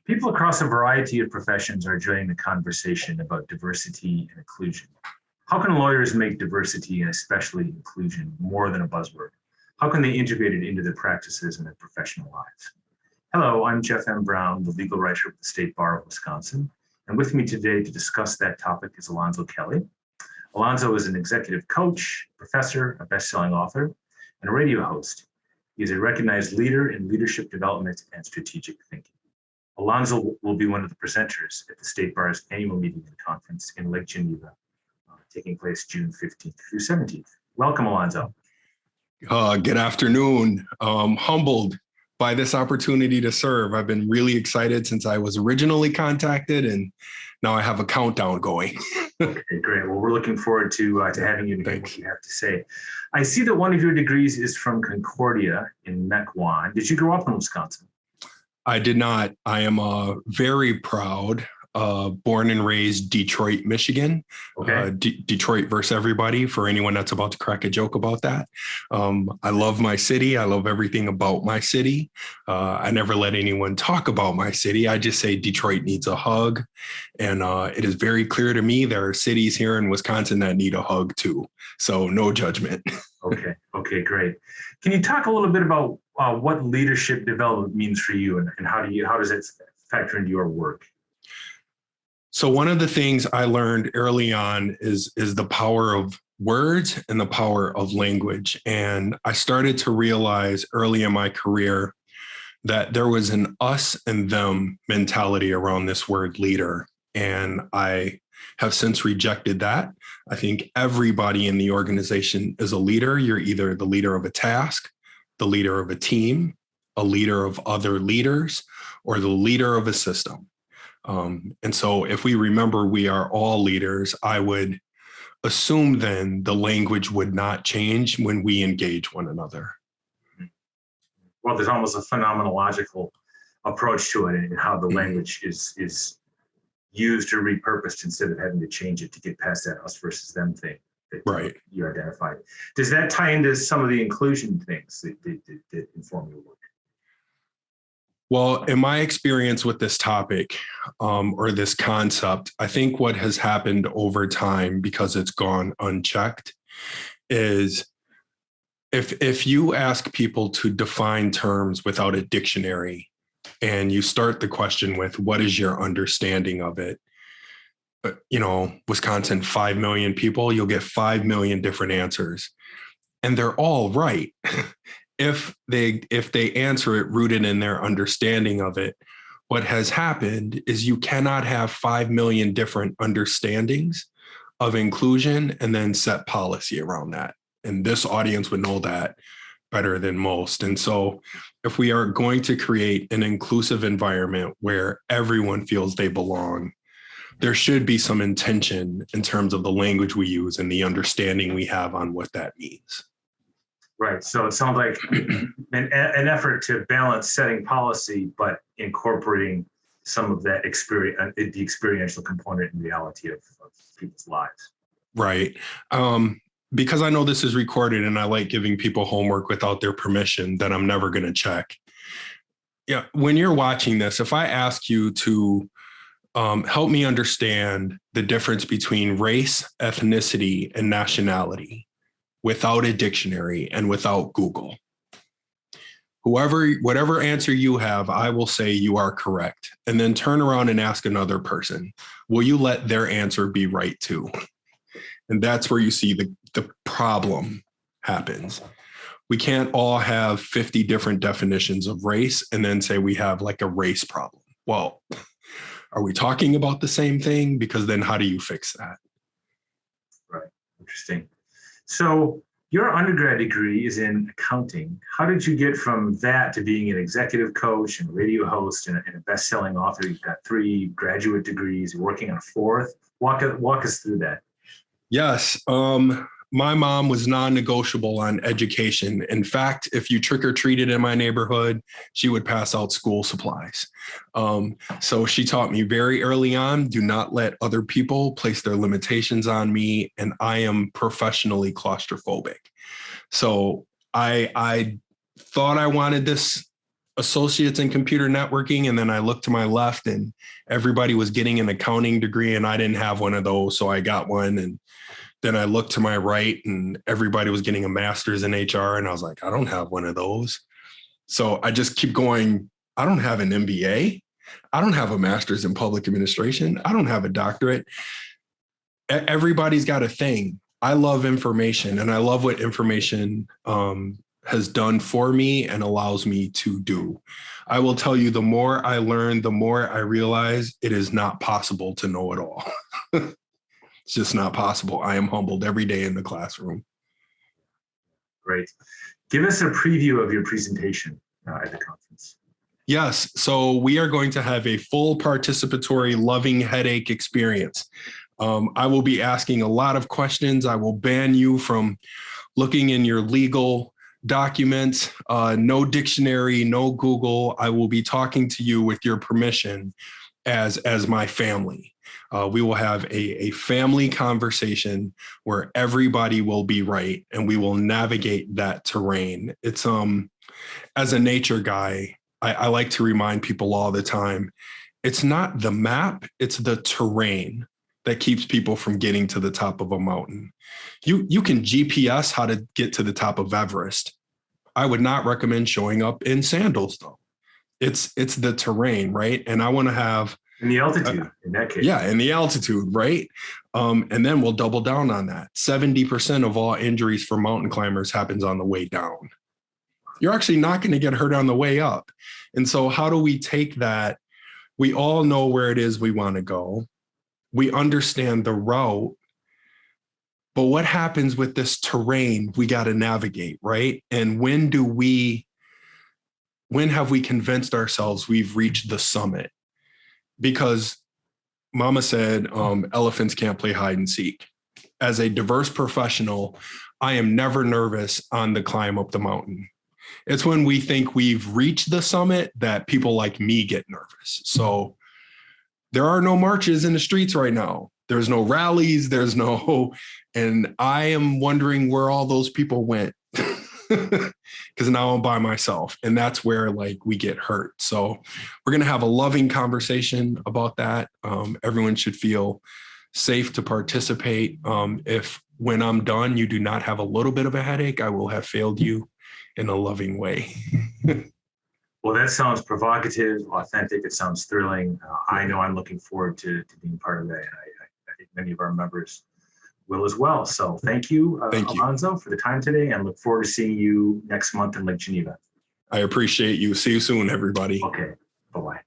People across a variety of professions are joining the conversation about diversity and inclusion. How can lawyers make diversity and especially inclusion more than a buzzword? How can they integrate it into their practices and their professional lives? Hello, I'm Jeff M. Brown, the legal writer of the State Bar of Wisconsin. And with me today to discuss that topic is Alonzo Kelly. Alonzo is an executive coach, professor, a best-selling author, and a radio host. He is a recognized leader in leadership development and strategic thinking. Alonzo will be one of the presenters at the State Bar's annual meeting and conference in Lake Geneva, taking place June 15th through 17th. Welcome, Alonzo. Good afternoon. Humbled by this opportunity to serve. I've been really excited since I was originally contacted, and now I have a countdown going. Okay, great. Well, we're looking forward to having you to hear what you have to say. I see that one of your degrees is from Concordia in Mequon. Did you grow up in Wisconsin? I did not. I am very proud. Born and raised Detroit, Michigan. Okay. Detroit versus everybody, for anyone that's about to crack a joke about that. I love my city. I love everything about my city. I never let anyone talk about my city. I just say Detroit needs a hug. And it is very clear to me there are cities here in Wisconsin that need a hug too. So no judgment. Okay, great. Can you talk a little bit about what leadership development means for you, and how does it factor into your work? So one of the things I learned early on is the power of words and the power of language. And I started to realize early in my career that there was an us and them mentality around this word leader. And I have since rejected that. I think everybody in the organization is a leader. You're either the leader of a task, the leader of a team, a leader of other leaders, or the leader of a system. And so if we remember we are all leaders, I would assume then the language would not change when we engage one another. Well, there's almost a phenomenological approach to it, and how the language is used or repurposed instead of having to change it to get past that us versus them thing that you identified. Does that tie into some of the inclusion things that inform your work? Well, in my experience with this topic or this concept, I think what has happened over time, because it's gone unchecked, is if you ask people to define terms without a dictionary and you start the question with, what is your understanding of it? Wisconsin, 5 million people, you'll get 5 million different answers, and they're all right. If they answer it rooted in their understanding of it. What has happened is you cannot have 5 million different understandings of inclusion and then set policy around that. And this audience would know that better than most. And so if we are going to create an inclusive environment where everyone feels they belong, there should be some intention in terms of the language we use and the understanding we have on what that means. Right. So it sounds like an effort to balance setting policy, but incorporating some of that experience, the experiential component and reality of people's lives. Right. Because I know this is recorded and I like giving people homework without their permission that I'm never going to check. Yeah. When you're watching this, if I ask you to help me understand the difference between race, ethnicity, and nationality, without a dictionary and without Google, whatever answer you have, I will say you are correct. And then turn around and ask another person, will you let their answer be right too? And that's where you see the problem happens. We can't all have 50 different definitions of race and then say we have like a race problem. Well, are we talking about the same thing? Because then how do you fix that? Right. Interesting. So your undergrad degree is in accounting. How did you get from that to being an executive coach and a radio host and a best-selling author? You've got 3 graduate degrees. You're working on a 4th. Walk us through that. Yes. My mom was non-negotiable on education. In fact, if you trick or treated in my neighborhood, she would pass out school supplies. So she taught me very early on, do not let other people place their limitations on me. And I am professionally claustrophobic. So I thought I wanted this associates in computer networking. And then I looked to my left and everybody was getting an accounting degree and I didn't have one of those. So I got one. And then I looked to my right and everybody was getting a master's in HR. And I was like, I don't have one of those. So I just keep going. I don't have an MBA. I don't have a master's in public administration. I don't have a doctorate. Everybody's got a thing. I love information and I love what information has done for me and allows me to do. I will tell you, the more I learn, the more I realize it is not possible to know it all. It's just not possible. I am humbled every day in the classroom. Great. Give us a preview of your presentation at the conference. Yes. So we are going to have a full participatory loving headache experience. I will be asking a lot of questions. I will ban you from looking in your legal documents, no dictionary, no Google. I will be talking to you with your permission as my family. We will have a family conversation where everybody will be right and we will navigate that terrain. It's as a nature guy, I like to remind people all the time, it's not the map, it's the terrain that keeps people from getting to the top of a mountain. You can GPS how to get to the top of Everest. I would not recommend showing up in sandals though. It's the terrain, right? And I want to have in the altitude in that case. Yeah, in the altitude, right? And then we'll double down on that. 70% of all injuries for mountain climbers happens on the way down. You're actually not going to get hurt on the way up. And so how do we take that? We all know where it is we want to go. We understand the route. But what happens with this terrain we got to navigate, right? And when have we convinced ourselves we've reached the summit? Because Mama said elephants can't play hide and seek. As a diverse professional, I am never nervous on the climb up the mountain. It's when we think we've reached the summit that people like me get nervous. So there are no marches in the streets right now. There's no rallies. And I am wondering where all those people went because now I'm by myself. And that's where we get hurt. So we're going to have a loving conversation about that. Everyone should feel safe to participate. If when I'm done, you do not have a little bit of a headache, I will have failed you in a loving way. Well, that sounds provocative, authentic. It sounds thrilling. I know I'm looking forward to being part of that. And I think many of our members will as well. So thank you, Alonzo, for the time today, and look forward to seeing you next month in Lake Geneva. I appreciate you. See you soon, everybody. Okay. Bye-bye.